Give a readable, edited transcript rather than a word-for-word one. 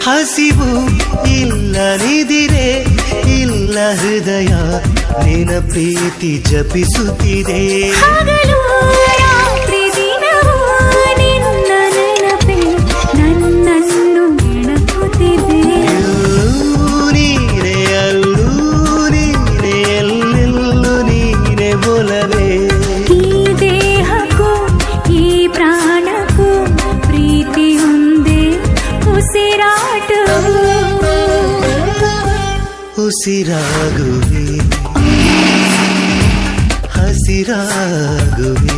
ಹಸಿವು ಇಲ್ಲ ನಿದಿರೆ ಇಲ್ಲ ಹೃದಯ ನಿನ ಪ್ರೀತಿ ಜಪಿಸುತ್ತಿದೆ. ಹಗಲು ರಾತ್ರಿ ದಿನವೂ ನಿನ್ನ ನೆನಪೇ ನನ್ನನ್ನು ನೆನಪುತ್ತಿದೆ. ನೀನೆ ಅಲ್ಲೂ ನೀನೆ ಎಲ್ಲೆಲ್ಲೂ ನೀನೆ ಒಲವೇ. ಈ ದೇಹಕ್ಕೂ ಈ ಪ್ರಾಣಕ್ಕೂ ಪ್ರೀತಿಯೊಂದೇ ಉಸಿರಾಟ. ಉಸಿರಾಗುವೆ ಹಸಿರಾಗುವೆ.